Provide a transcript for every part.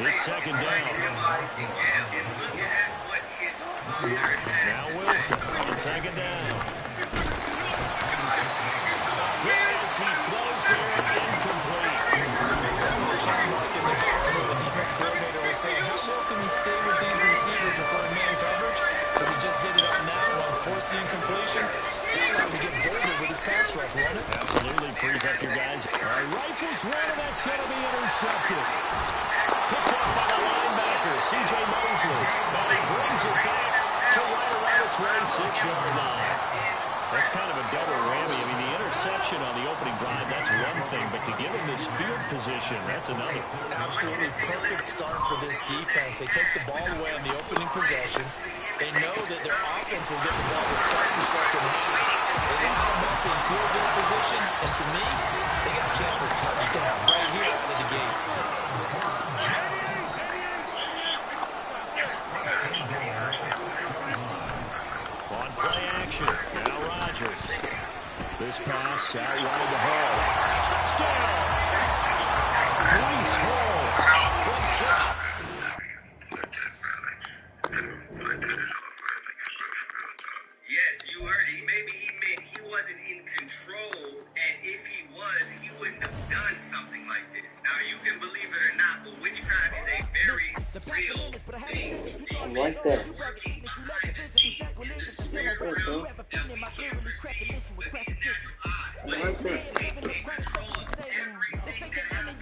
It's second down. Now Wilson on second down. As he throws there, incomplete. Coach Mark in the box where the defense coordinator was saying, how well can we stay with these receivers if we're in man coverage? Because he just did it on that one, forcing incompletion. That allowed him to get bolder with his pass rush, won't it? Absolutely frees up your guys. Rifles one, and that's going to be intercepted. Picked off by the linebacker, C.J. Mosley. But he brings it back to right around its 26-yard line. That's kind of a double whammy. I mean, the interception on the opening drive, that's one thing, but to give him this field position, that's another. Absolutely perfect start for this defense. They take the ball away on the opening possession. They know that their offense will get the ball to start the second half. They line them up in field goal position, and to me, they got a chance for a touchdown right here out of the gate. On play action, now Rodgers. This pass out wide to Hall. Touchdown! Breece Hall from 6. Yes, you heard it. Maybe he meant he wasn't in control, and if he was, he wouldn't have done something like this. Now, you can believe it or not, but witchcraft is a very real thing. I like that. Working behind the scenes in the spirit realm that we can't perceive with the natural eye. But they take control of everything that happens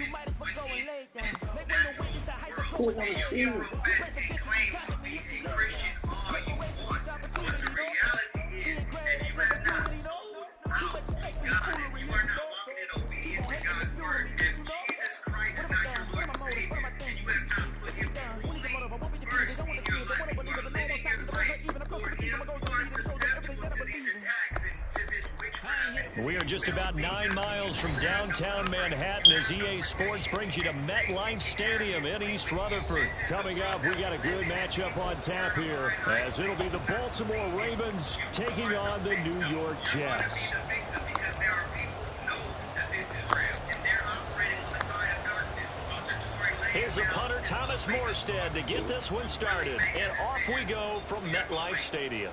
within this natural world. And you can profess and claim to be a Christian all you want, but the reality is that you have not sold out to God, and you are not walking in obedience to God's word. If Jesus Christ is not your Lord and Savior, and you have not put him fully first in your life, you are living your life for him, you are susceptible to these attacks and to this witchcraft. We are just about 9 miles from downtown Manhattan as EA Sports brings you to MetLife Stadium in East Rutherford. Coming up, we got a good matchup on tap here, as it'll be the Baltimore Ravens taking on the New York Jets. Here's a punter, Thomas Morstead, to get this one started. And off we go from MetLife Stadium.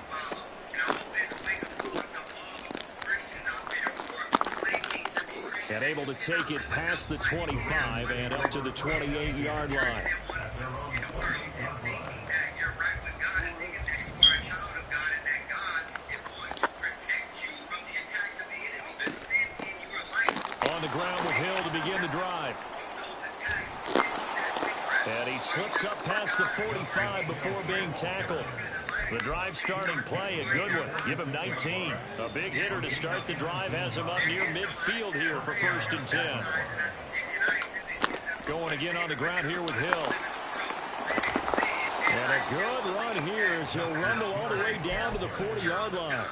And able to take it past the 25 and up to the 28-yard line. On the ground with Hill to begin the drive. And he slips up past the 45 before being tackled. The drive starting play, a good one. Give him 19. A big hitter to start the drive has him up near midfield here for 1st and 10. Going again on the ground here with Hill. And a good run here as he'll rumble all the way down to the 40-yard line.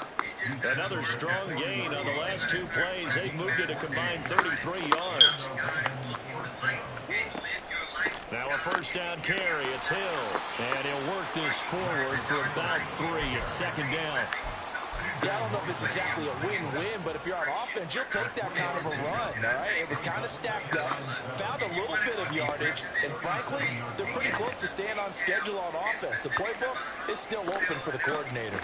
Another strong gain on the last 2 plays. They've moved it a combined 33 yards. Now a 1st down carry. It's Hill. And he'll work this forward for about 3. It's 2nd down. Yeah, I don't know if it's exactly a win-win, but if you're on offense, you'll take that kind of a run, all right? It was kind of stacked up, found a little bit of yardage, and frankly, they're pretty close to staying on schedule on offense. The playbook is still open for the coordinator.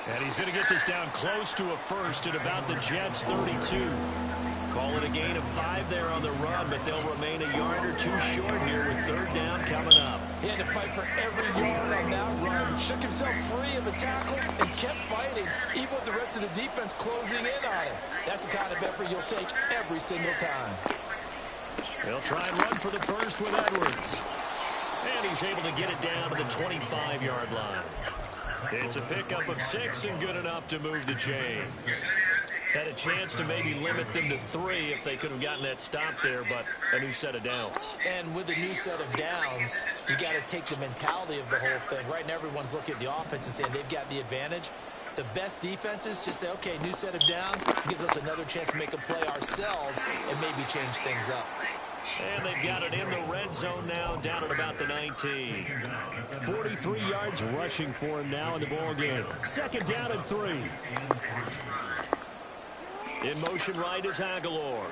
And he's going to get this down close to a 1st at about the Jets' 32. Call it a gain of 5 there on the run, but they'll remain a yard or 2 short here with 3rd down coming up. He had to fight for every yard on that run. Shook himself free of a tackle and kept fighting, even with the rest of the defense closing in on him. That's the kind of effort you'll take every single time. They'll try and run for the 1st with Edwards. And he's able to get it down to the 25-yard line. It's a pickup of 6 and good enough to move the chains. Had a chance to maybe limit them to 3 if they could have gotten that stop there, but a new set of downs. And with a new set of downs, you got to take the mentality of the whole thing. Right now, everyone's looking at the offense and saying they've got the advantage. The best defenses just say, okay, new set of downs, gives us another chance to make a play ourselves and maybe change things up. And they've got it in the red zone now, down at about the 19. 43 yards rushing for him now in the ball game. 2nd down and 3. In motion right is Aguilar.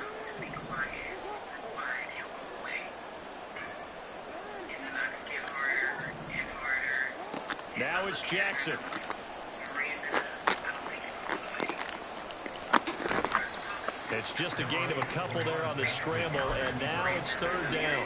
Now it's Jackson. It's just a gain of a couple there on the scramble, and now it's third down.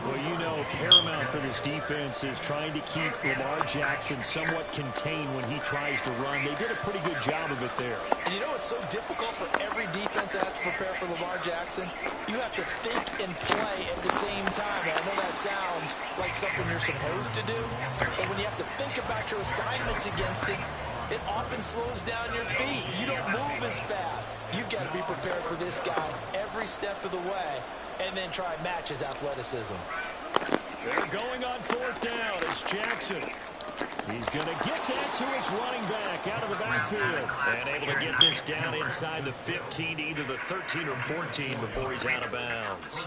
Well, you know, paramount for this defense is trying to keep Lamar Jackson somewhat contained when he tries to run. They did a pretty good job of it there. And you know it's so difficult for every defense that has to prepare for Lamar Jackson? You have to think and play at the same time. And I know that sounds like something you're supposed to do, but when you have to think about your assignments against him, it often slows down your feet. You don't move as fast. You've got to be prepared for this guy every step of the way and then try and match his athleticism. They're going on fourth down. It's Jackson. He's going to get that to his running back out of the backfield. And able to get this down inside the 15, either the 13 or 14 before he's out of bounds.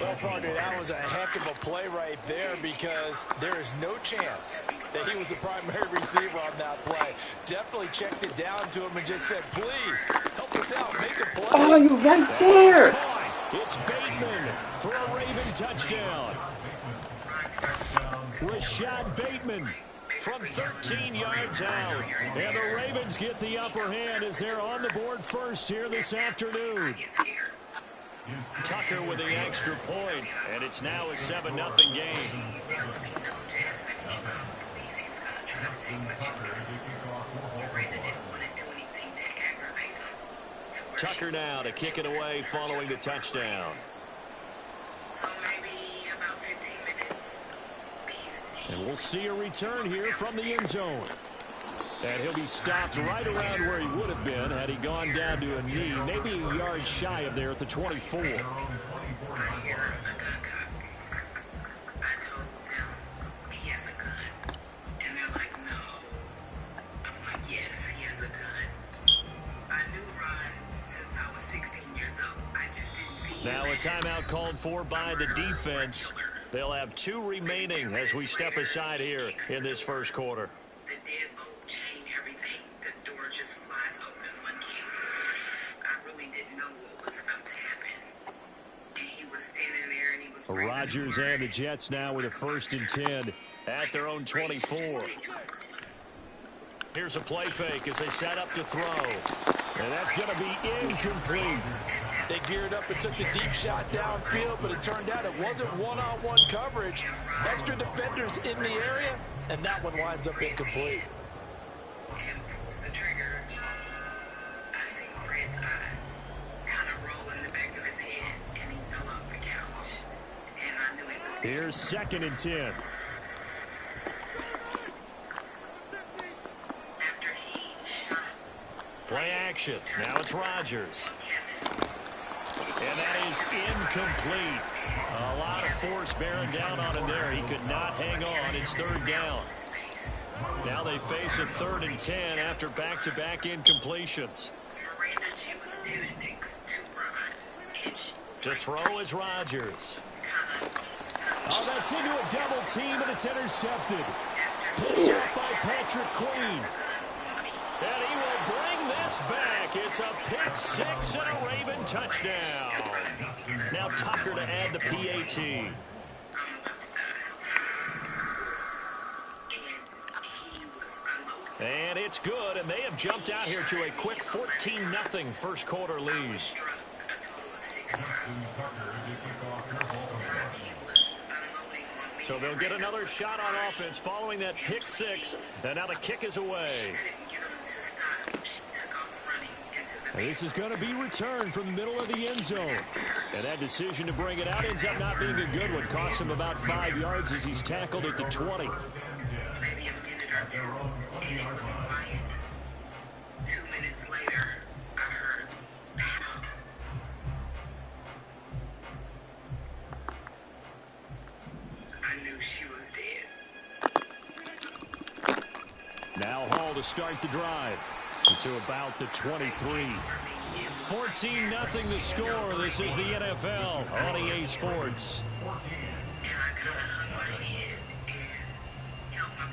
Well, partner, that was a heck of a play right there because there is no chance that he was the primary receiver on that play. Definitely checked it down to him and just said, please, help us out, make a play. Oh, you right there. It's Bateman for a Raven touchdown. Rashad Bateman from 13 yards out. And the Ravens get the upper hand as they're on the board first here this afternoon. Tucker with the extra point, and it's now a 7-0 game. Tucker now to kick it away following the touchdown. So maybe about 15 minutes. And we'll see a return here from the end zone. And he'll be stopped right around where he would have been had he gone down to a knee, maybe a yard shy of there at the 24. I hear a gun cock. I told them he has a gun. And they're like, no. I'm like, yes, he has a gun. I knew Ron since I was 16 years old. I just didn't see him. Now a timeout called for by the defense. They'll have 2 remaining as we step aside here in this first quarter. The deadbolt chain, everything. The door just flies open one kick. I really didn't know what was about to happen. And he was standing there and he was... Rodgers and the Jets now with a 1st and 10 at their own 24. Here's a play fake as they set up to throw. And that's going to be incomplete. They geared up and took the deep shot downfield, but it turned out it wasn't one-on-one coverage. Extra defenders in the area, and that one winds up incomplete. And pulls the trigger. I seen Fred's eyes kind of roll in the back of his head, and he fell off the couch. And I knew it was... Here's 2nd and 10. After he shot... Play action. Now it's Rodgers. And that is incomplete. A lot of force bearing down on him there. He could not hang on. It's 3rd down. Now they face a 3rd and 10 after back-to-back incompletions. Miranda, she was standing next to Ron. And she was To throw is Rodgers. kind That's into a double team, and it's intercepted. Picked up by Patrick Queen. And he will bring this back. It's a pick 6 and a Raven touchdown. Now Tucker to add the PAT. And it's good, and they have jumped out here to a quick 14-0 first quarter lead. So they'll get another shot on offense following that pick 6. And now the kick is away. This is going to be returned from the middle of the end zone. And that decision to bring it out ends up not being a good one. Costs him about 5 yards as he's tackled at the 20. maybe a minute or two, and it was quiet. 2 minutes later, I heard pow. I knew she was dead. Now Hall to start the drive. To about the 23. 14-0 the score. This is the NFL on EA Sports.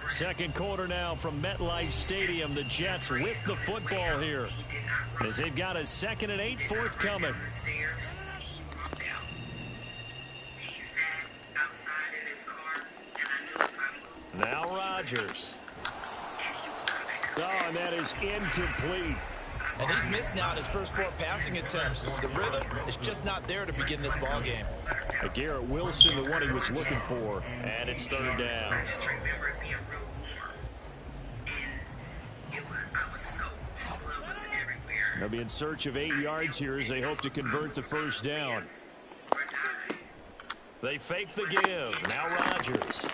Second quarter now from MetLife Stadium. The Jets with the football here as they've got a 2nd and 8 forthcoming. Now Rodgers. Oh, and that is incomplete. And he's missed now in his first 4 passing attempts. The rhythm is just not there to begin this ball game. Garrett Wilson, the one he was looking for. And it's 3rd down. I just remember it being real warm. And I was so, blood was everywhere. They'll be in search of 8 yards here as they hope to convert the first down. They fake the give. Now Rodgers.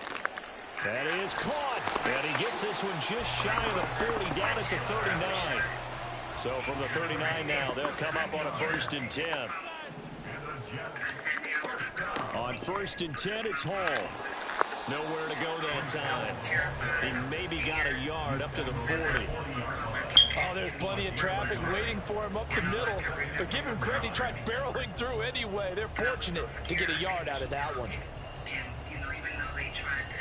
That is caught. And he gets this one just shy of the 40, down at the 39. So from the 39 now, they'll come up on a 1st and 10. On 1st and 10, it's Hall. Nowhere to go that time. He maybe got a yard up to the 40. Oh, there's plenty of traffic waiting for him up the middle. But give him credit, he tried barreling through anyway. They're fortunate to get a yard out of that one. Even though they tried to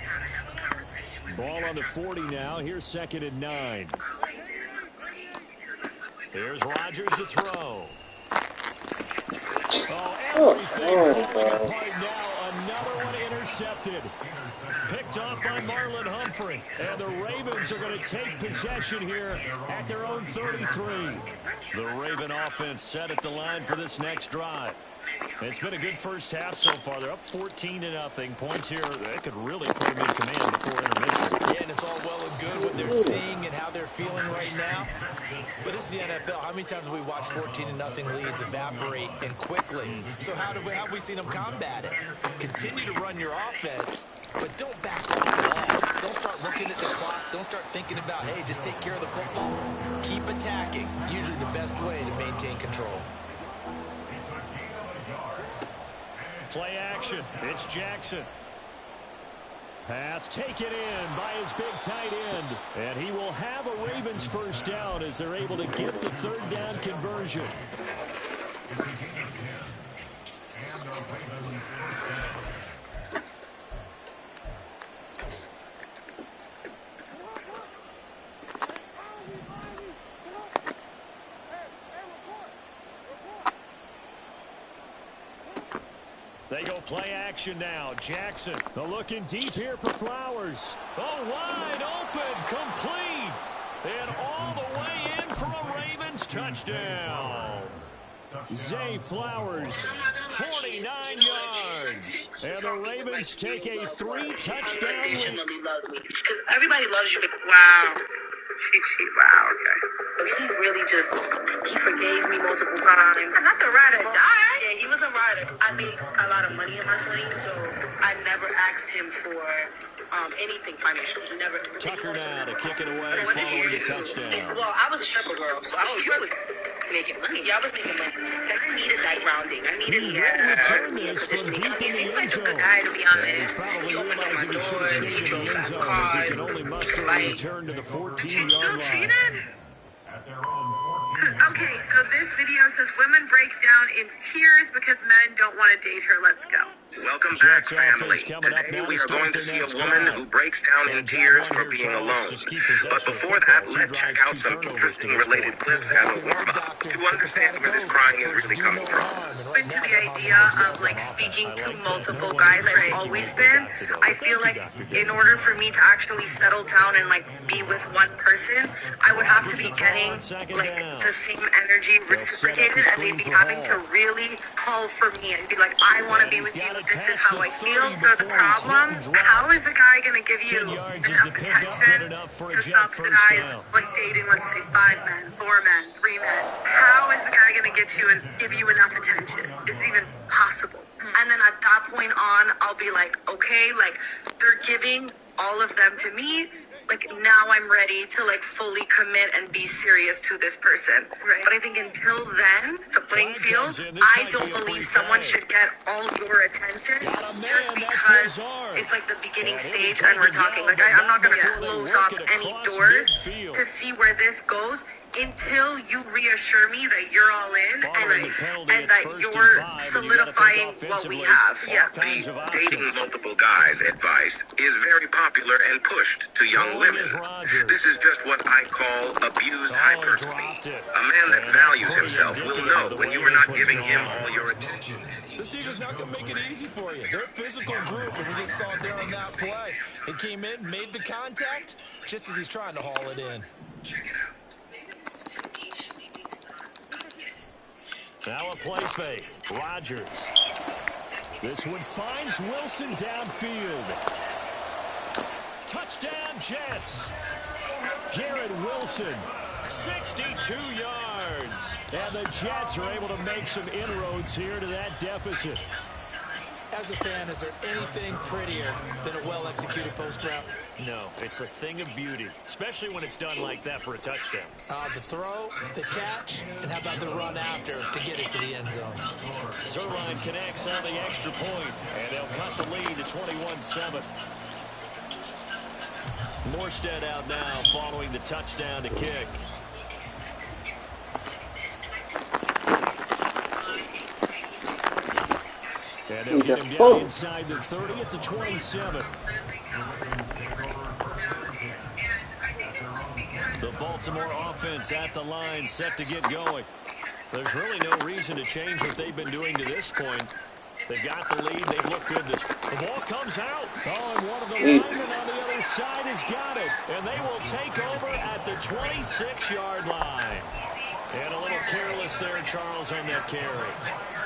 kind of have a conversation with Ball on the 40 now. Here's 2nd and 9. Here's Rodgers to throw. Oh, everything falling apart now. Another one intercepted. Picked off by Marlon Humphrey. And the Ravens are going to take possession here at their own 33. The Raven offense set at the line for this next drive. It's been a good first half so far. They're up 14-0. Points here, they could really put them in command before intermission. Yeah, and it's all well and good what they're seeing and how they're feeling right now. But this is the NFL. How many times have we watched 14-0 leads evaporate and quickly? So how have we seen them combat it? Continue to run your offense, but don't back off at all. Don't start looking at the clock. Don't start thinking about, hey, just take care of the football. Keep attacking. Usually the best way to maintain control. Play action. It's Jackson. Pass taken in by his big tight end. And he will have a Ravens first down as they're able to get the 3rd down conversion. They go play action now. Jackson, looking deep here for Flowers. Oh, wide open, complete. And all the way in for a Ravens touchdown. Zay Flowers, 49 yards. And the Ravens take a 3-touchdown lead. Because everybody loves you. Wow. Wow, okay. But he really he forgave me multiple times. I'm not the ride or die. Yeah, he was a rider. I made a lot of money in my 20s, so I never asked him for anything financially. He never. Tucker now to kick it away following the touchdown. Well, I was a stripper girl, so I was making money. Yeah, I was making money. And I needed that grounding. I needed return this from deep in the end zone. He seems like a good guy, to be honest. Probably He opened up my realizing he should have doors. He stayed in drove the end fast zone as he cars. can only muster a return to the 14-yard line. Okay, so this video says women break down in tears because men don't want to date her. Let's go. Welcome back, Jets family. offense coming up Today now we to are going start to the see a next woman drive. who breaks down in And tears John for here, being Charles, alone. just keep possession But of before football. that, 2 let's check drives, out 2 some turnovers to interesting this related point. clips as a warm-up to understand where this crying is really coming from. Open to the idea of like speaking to multiple guys. I've always been. I feel like in order for me to actually settle down and like be with one person, I would have to be getting like the same energy reciprocated, and they'd be having to really call for me and be like, I want to be with you. This is how I feel. So the problem, how is a guy going to give you enough attention to subsidize like dating, let's say 5 men, 4 men, 3 men? How is a guy going to get you and give you enough attention? Is it even possible? And then at that point on, I'll be like, okay, like they're giving all of them to me. Like now I'm ready to like fully commit and be serious to this person. Right. But I think until then, the playing field, I don't believe someone should get all your attention just because it's like the beginning stage and we're talking. Like I'm not going to close off any doors to see where this goes. until you reassure me that you're all in and that you're solidifying what we have. Yeah. The dating multiple guys advice is very popular and pushed to young women. This is just what I call abused hypergamy. A man that values himself will know when you are not giving him all your attention. This team is not going to make it easy for you. They're a physical group, and we just saw it there on that play. He came in, made the contact, just as he's trying to haul it in. Check it out. Maybe this is too niche. Maybe it's not. Now a play fake. Rodgers. This one finds Wilson downfield. Touchdown, Jets. Garrett Wilson, 62 yards. And the Jets are able to make some inroads here to that deficit. As a fan, is there anything prettier than a well-executed post route? No, it's a thing of beauty, especially when it's done like that for a touchdown. The throw, the catch, and how about the run after to get it to the end zone? Zerline connects on the extra point, and they'll cut the lead to 21-7. Morstead out now following the touchdown to kick. And they'll get him down inside the 30 at the 27. The Baltimore offense at the line, set to get going. There's really no reason to change what they've been doing to this point. They've got the lead. They look good. The ball comes out. Oh, and one of the linemen on the other side has got it. And they will take over at the 26-yard line. And a little careless there, Charles, on that carry.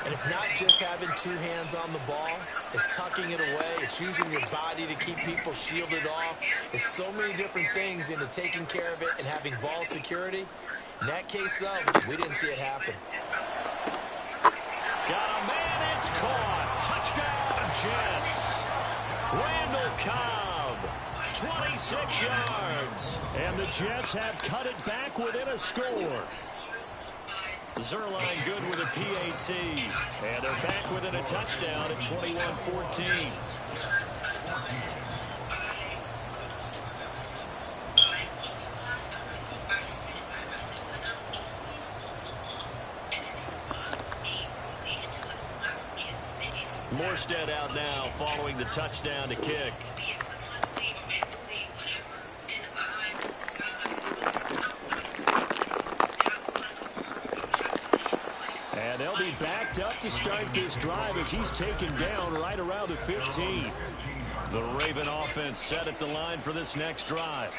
And it's not just having two hands on the ball. It's tucking it away. It's using your body to keep people shielded off. It's so many different things into taking care of it and having ball security. In that case, though, we didn't see it happen. Got a man, it's caught. Touchdown, Jets. Randall Cobb, 26 yards. And the Jets have cut it back within a score. Zerline good with a PAT. And they're back within a touchdown at 21-14. Morstead out now following the touchdown to kick. And they'll be backed up to start this drive as he's taken down right around the 15. The Raven offense set at the line for this next drive.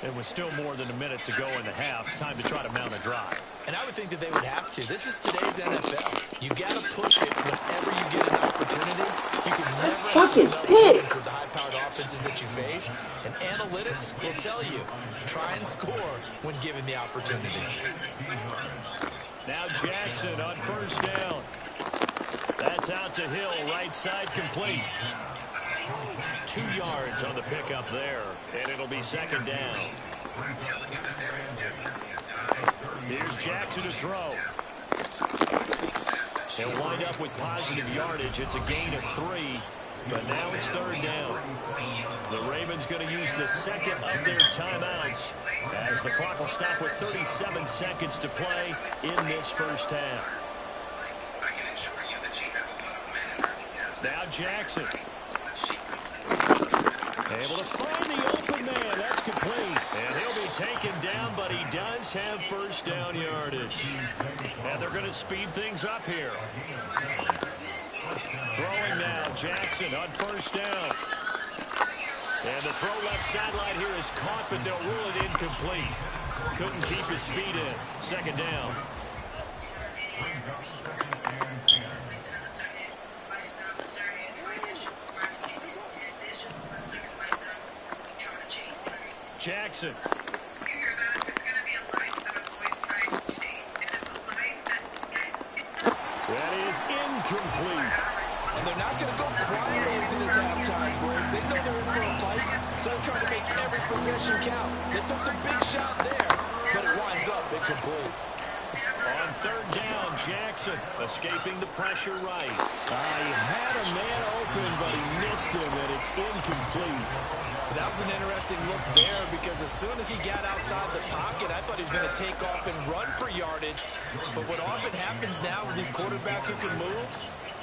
It was still more than a minute to go in the half. Time to try to mount a drive. And I would think that they would have to. This is today's NFL. You got to push it whenever you get an opportunity. You can never have enough points with the high-powered offenses that you face. And analytics will tell you, try and score when given the opportunity. Now Jackson on first down. That's out to Hill, right side complete. 2 yards on the pickup there, and it'll be second down. Here's Jackson to throw. They'll wind up with positive yardage. It's a gain of 3, but now it's third down. The Ravens going to use the second of their timeouts as the clock will stop with 37 seconds to play in this first half. Now Jackson. Able to find the open man. That's complete. And he'll be taken down, but he does have first down yardage. And they're going to speed things up here. Throwing now, Jackson on first down. And the throw left sideline here is caught, but they'll rule it incomplete. Couldn't keep his feet in. Second down. Jackson. That is incomplete. And they're not going to go quietly into this halftime break. They know they're in for a fight, so they're trying to make every possession count. They took the big shot there, but it winds up incomplete. On third down, Jackson escaping the pressure right. He had a man open, but he missed him, and it's incomplete. That was an interesting look there because as soon as he got outside the pocket, I thought he was going to take off and run for yardage. But what often happens now with these quarterbacks who can move,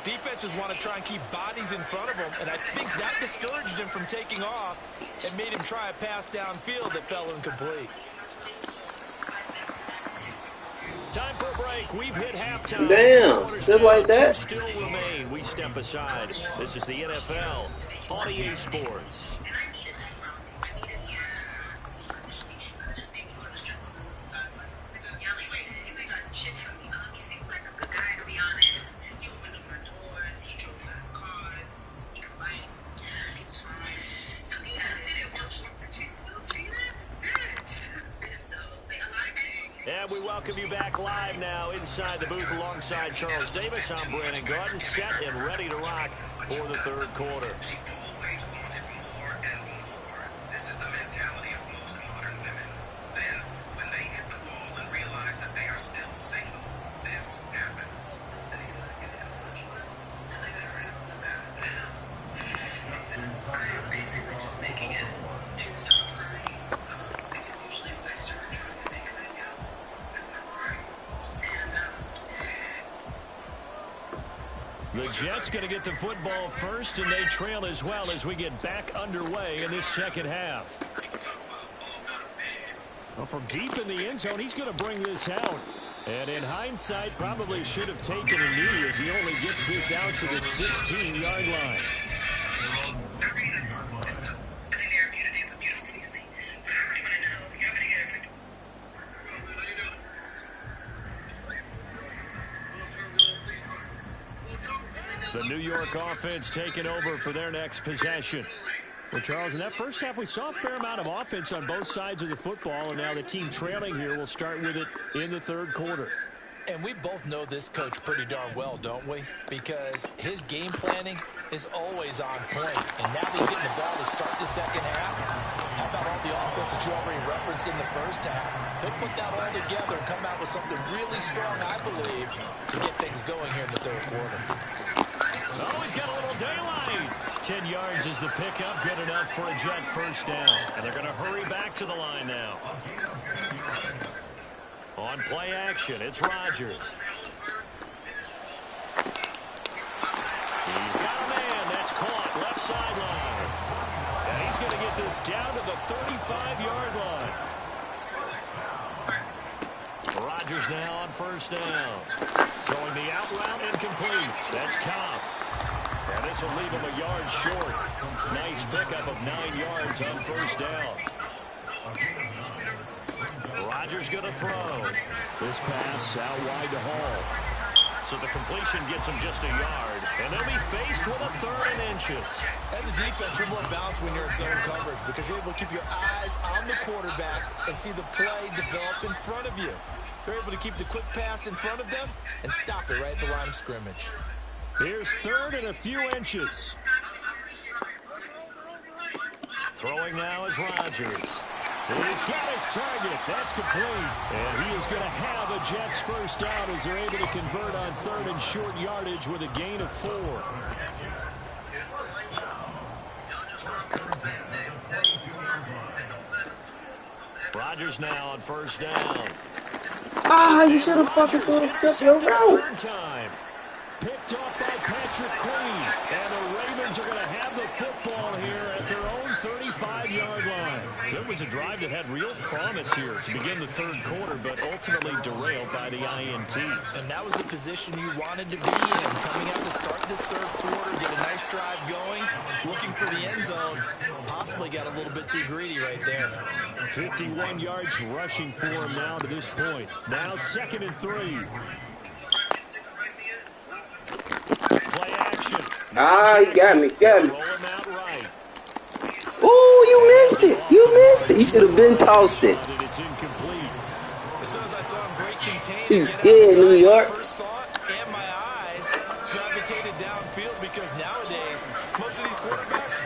defenses want to try and keep bodies in front of him, and I think that discouraged him from taking off and made him try a pass downfield that fell incomplete. Time for a break. We've hit halftime. Damn, just like that. Still remain. We step aside. This is the NFL on EA Sports. And we welcome you back live now inside the booth alongside Charles Davis. I'm Brandon Gordon, set and ready to rock for the third quarter. Always wanted more and more. This is the mentality of most modern women. Then, when they hit the ball and realize that they are still single, this happens. I'm basically just making it to stop crying. Because usually when I start trying to make it go, that's not right. The Jets going to get the football first, and they trail as well as we get back underway in this second half. Well, from deep in the end zone, he's going to bring this out. And in hindsight, probably should have taken a knee as he only gets this out to the 16-yard line. The New York offense taking over for their next possession. Well, Charles, in that first half, we saw a fair amount of offense on both sides of the football, and now the team trailing here will start with it in the third quarter. And we both know this coach pretty darn well, don't we? Because his game planning is always on point. And now that he's getting the ball to start the second half, how about all the offense that you already referenced in the first half? He'll put that all together and come out with something really strong, I believe, to get things going here in the third quarter. Oh, he's got a little daylight. 10 yards is the pickup. Good enough for a Jet first down. And they're going to hurry back to the line now. On play action, it's Rodgers. He's got a man. That's caught. Left sideline. And he's going to get this down to the 35-yard line. Rodgers now on first down. Throwing the out route incomplete. That's Cobb. And this will leave him a yard short. Nice pickup of 9 yards on first down. Rodgers going to throw. This pass out wide to Hall. So the completion gets him just a yard. And they'll be faced with a 3rd and inches. As a defense, you're more balanced when you're in zone coverage because you're able to keep your eyes on the quarterback and see the play develop in front of you. You're able to keep the quick pass in front of them and stop it right at the line of scrimmage. Here's 3rd and a few inches. Throwing now is Rodgers. He's got his target. That's complete. And he is going to have a Jets first down as they're able to convert on 3rd and short yardage with a gain of 4. Rodgers now on first down. You should have fucking up your route. Time. Picked off by Patrick Queen. And the Ravens are going to have the football here at their own 35-yard line. So it was a drive that had real promise here to begin the third quarter, but ultimately derailed by the INT. And that was the position you wanted to be in. Coming out to start this third quarter, get a nice drive going, looking for the end zone. Possibly got a little bit too greedy right there. 51 yards rushing for him now to this point. Now 2nd and 3. Play action. You got me. Rolling out right. Oh, you missed it. You should have been tossed it. It's incomplete. As soon as I saw him break contain, He's scared, New York. First thought, and my eyes gravitated downfield because nowadays, most of these quarterbacks,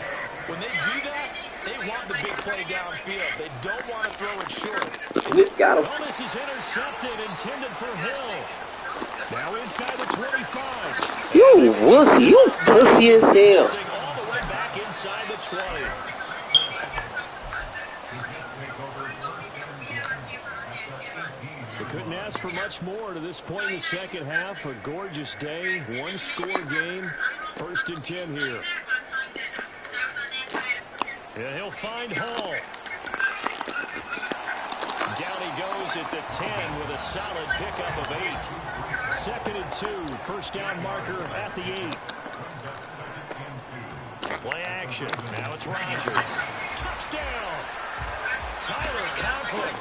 when they do that, They want the big play downfield. They don't want to throw it short. Just got him. Well, this is intercepted, intended for Hill. Now inside the 25. You wussy. You pussy as hell. All the way back inside the 20. We couldn't ask for much more to this point in the second half. A gorgeous day, one-score game. 1st and 10 here. And he'll find Hall. Down he goes at the 10 with a solid pickup of 8. 2nd and 2. First down marker at the 8. Play action. Now it's Rodgers. Touchdown. Tyler Conklin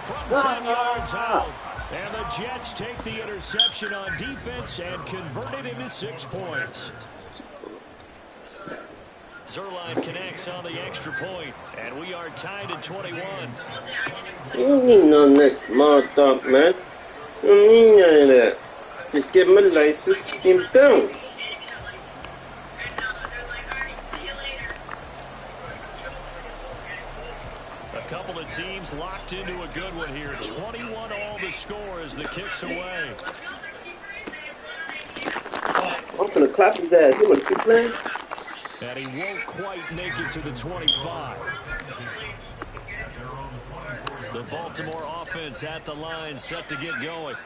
from 10 yards out. And the Jets take the interception on defense and convert it into 6 points. Zerline connects on the extra point, and we are tied at 21. You don't need none of that small talk, man. You don't need none of that. Just get my license and bounce. A couple of teams locked into a good one here. 21 all the score as the kick's away. I'm gonna clap his ass. You wanna keep playing? And he won't quite make it to the 25. The Baltimore offense at the line, set to get going.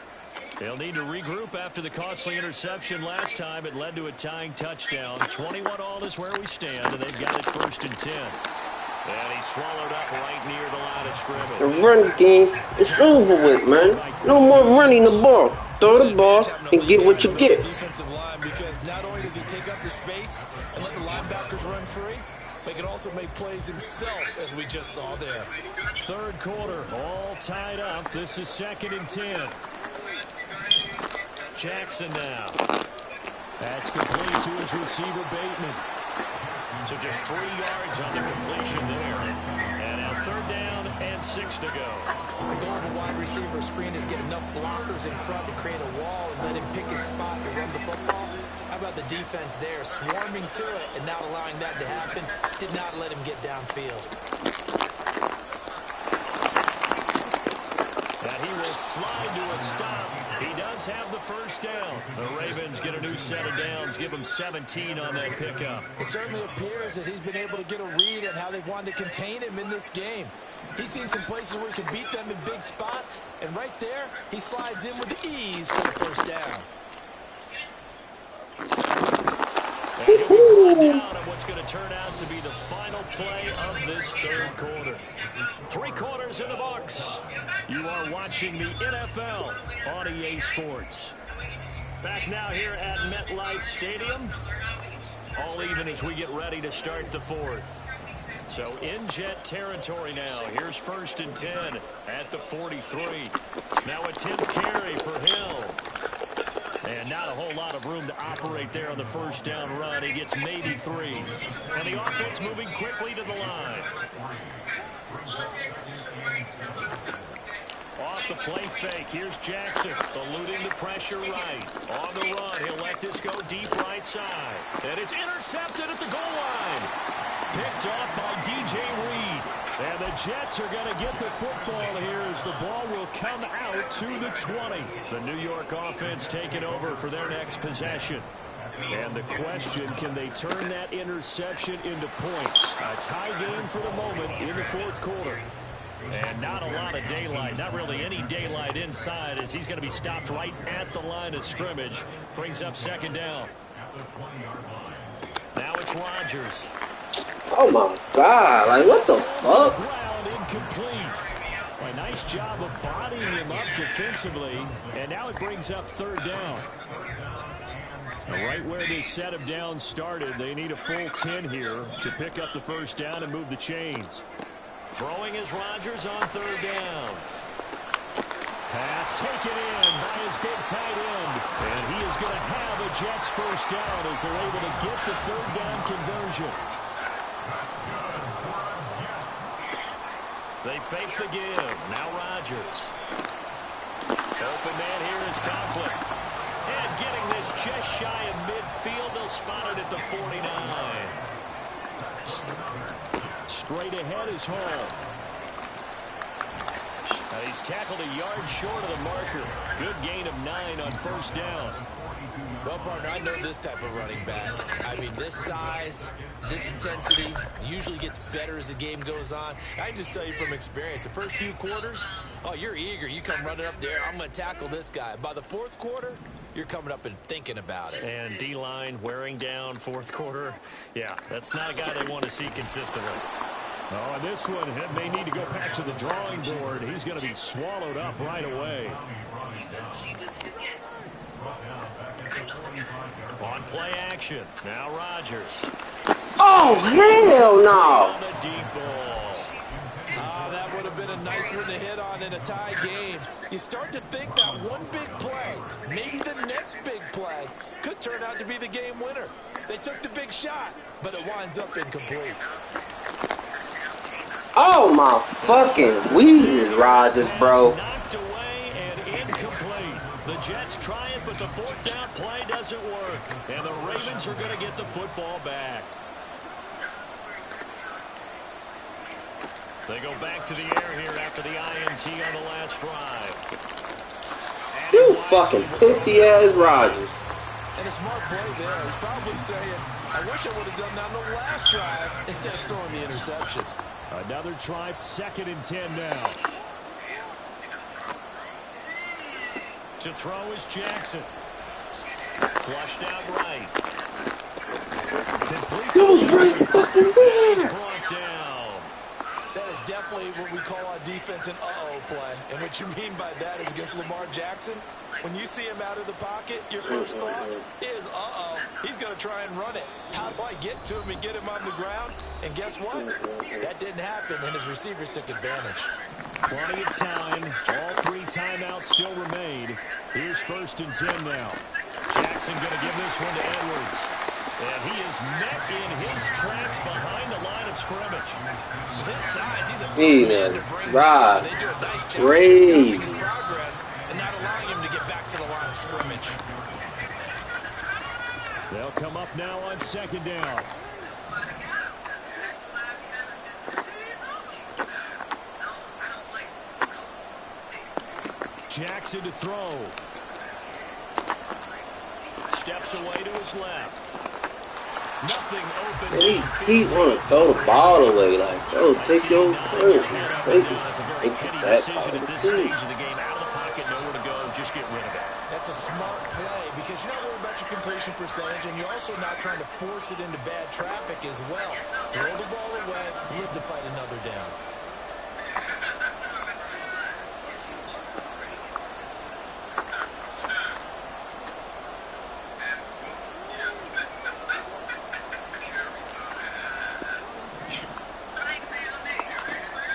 They'll need to regroup after the costly interception last time. It led to a tying touchdown. 21 all is where we stand, and they've got it 1st and 10. And he swallowed up right near the line of scrimmage. The run game is over with, man. No more running the ball. Throw the ball and get what you get. Defensive line, because not only does he take up the space and let the linebackers run free, but he can also make plays himself, as we just saw there. 3rd quarter, all tied up. This is 2nd and 10. Jackson now. That's complete to his receiver, Bateman. So just 3 yards on the completion there. And now 3rd down and 6 to go. The goal of a wide receiver screen is get enough blockers in front to create a wall and let him pick his spot to run the football. How about the defense there, swarming to it and not allowing that to happen? Did not let him get downfield. And he will slide to a stop. He does have the 1st down. The Ravens get a new set of downs, give him 17 on that pickup. It certainly appears that he's been able to get a read on how they've wanted to contain him in this game. He's seen some places where he can beat them in big spots, and right there, he slides in with ease for the 1st down. And he'll be brought down on what's going to turn out to be the final play of this 3rd quarter. 3 quarters in the books. You are watching the NFL on EA Sports. Back now here at MetLife Stadium. All even as we get ready to start the 4th. So in Jet territory now. Here's 1st and 10 at the 43. Now a 10th carry for Hill. And not a whole lot of room to operate there on the 1st down run. He gets maybe 3. And the offense moving quickly to the line. Off the play fake. Here's Jackson eluding the pressure right. On the run, he'll let this go deep right side. And it's intercepted at the goal line. Picked off by DJ Reed. And the Jets are going to get the football here as the ball will come out to the 20. The New York offense taking over for their next possession. And the question, can they turn that interception into points? A tie game for the moment in the 4th quarter. And not a lot of daylight, not really any daylight inside as he's going to be stopped right at the line of scrimmage. Brings up 2nd down. Now it's Rodgers. Oh my God, like what the fuck? Ground incomplete. A nice job of bodying him up defensively. And now it brings up 3rd down. And right where this set of downs started, they need a full 10 here to pick up the 1st down and move the chains. Throwing is Rodgers on 3rd down. Pass taken in by his big tight end. And he is going to have a Jets 1st down as they're able to get the 3rd down conversion. They fake the give. Now Rodgers. Open man here is Conklin. And getting this just shy of midfield. They'll spot it at the 49. straight ahead is home. He's tackled a yard short of the marker. Good gain of 9 on first down. Well, partner, I know this type of running back. I mean, this size, this intensity usually gets better as the game goes on. I can just tell you from experience, the first few quarters, oh, you're eager. You come running up there, I'm going to tackle this guy. By the fourth quarter, you're coming up and thinking about it. And D-line wearing down fourth quarter. Yeah, that's not a guy they want to see consistently. Oh, and this one may need to go back to the drawing board. He's going to be swallowed up right away. On play action. Now Rodgers. Oh, hell no. On the deep ball. That would have been a nice one to hit on in a tie game. You start to think that one big play, maybe the next big play, could turn out to be the game winner. They took the big shot, but it winds up incomplete. Oh, my fucking Weezus, Rodgers, bro. Knocked away and incomplete. The Jets try it, but the fourth down play doesn't work. And the Ravens are going to get the football back. They go back to the air here after the INT on the last drive. You fucking pissy-ass Rodgers. And a smart play there. He's probably saying, I wish I would have done that on the last drive instead of throwing the interception. Another try, 2nd and 10 now. To throw is Jackson. Flushed out right. Complete. That was right fucking there. Brought down. That is definitely what we call our defense an uh-oh play. And what you mean by that is against Lamar Jackson, when you see him out of the pocket, your first thought is, uh-oh, he's going to try and run it. How do I get to him and get him on the ground? And guess what? That didn't happen, and his receivers took advantage. Plenty of time. All 3 timeouts still remain. Here's 1st and 10 now. Jackson going to give this one to Edwards. And he is met in his tracks behind the line of scrimmage. This size, he's a tough man to bring down. They do a nice job of stopping his progress and not allowing him to get back to the line of scrimmage. They'll come up now on 2nd down. Jackson to throw. Steps away to his left. Nothing open. He want to throw the ball away. Like, bro, take your turn. Take the sack decision at this stage of the game. Out of the pocket, nowhere to go. Just get rid of it. That's a smart play because you're not worried about your completion percentage, and you're also not trying to force it into bad traffic as well. Throw the ball away, live to fight another down.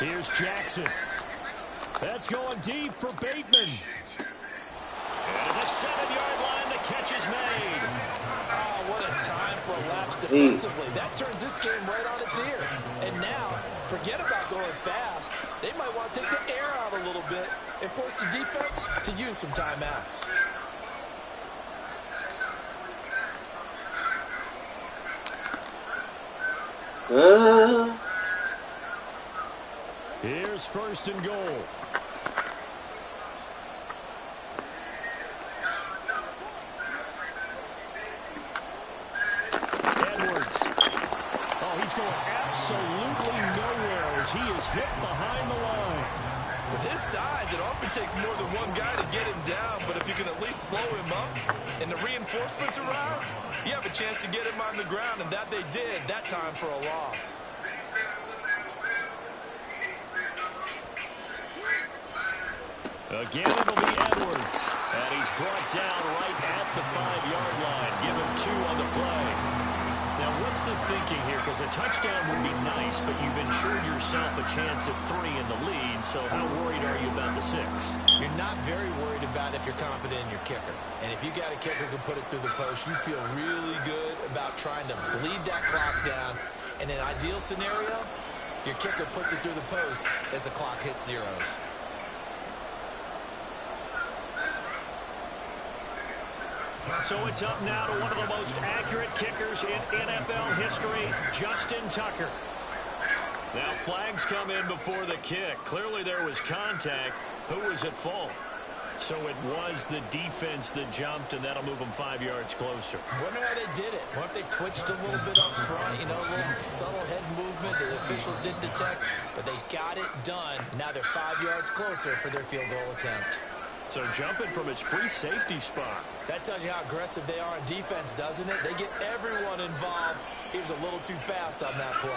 Here's Jackson. That's going deep for Bateman. And at the 7-yard line, the catch is made. Oh, what a time for a lapse defensively. That turns this game right on its ear. And now, forget about going fast. They might want to take the air out a little bit and force the defense to use some timeouts. Here's 1st and goal. Edwards. Oh, he's going absolutely nowhere as he is hit behind the line. With his size, it often takes more than one guy to get him down, but if you can at least slow him up and the reinforcements arrive, you have a chance to get him on the ground, and that they did that time for a loss. Again, it'll be Edwards. And he's brought down right at the 5-yard line. Give him 2 on the play. Now, what's the thinking here? Because a touchdown would be nice, but you've ensured yourself a chance at 3 in the lead. So how worried are you about the 6? You're not very worried about if you're confident in your kicker. And if you got a kicker who can put it through the post, you feel really good about trying to bleed that clock down. In an ideal scenario, your kicker puts it through the post as the clock hits zeros. So it's up now to one of the most accurate kickers in NFL history, Justin Tucker. Now flags come in before the kick. Clearly there was contact. Who was at fault? So it was the defense that jumped, and that'll move them 5 yards closer. Wonder how they did it. What if they twitched a little bit up front, a little subtle head movement that the officials didn't detect, but they got it done. Now they're 5 yards closer for their field goal attempt. So jumping from his free safety spot. That tells you how aggressive they are on defense, doesn't it? They get everyone involved. He was a little too fast on that play.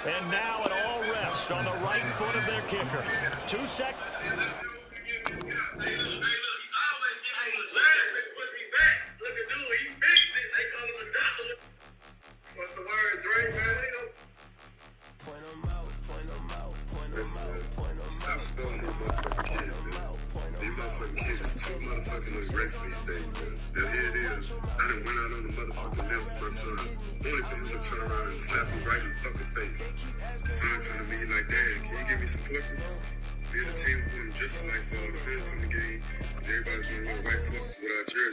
And now it all rests on the right foot of their kicker. 2 seconds. What's the word, Dre, man? Listen, man. Stop spoiling these motherfucking kids, man. These motherfucking kids is too motherfucking great for these days, man. Now, here it is. I done went out on the motherfucking limb for my son. Only for him to turn around and slap me right in the fucking face. Son come to me like, Dad, can you give me some forces? Be the team won just like for the homecoming game. And everybody's gonna wear white forces without jerseys.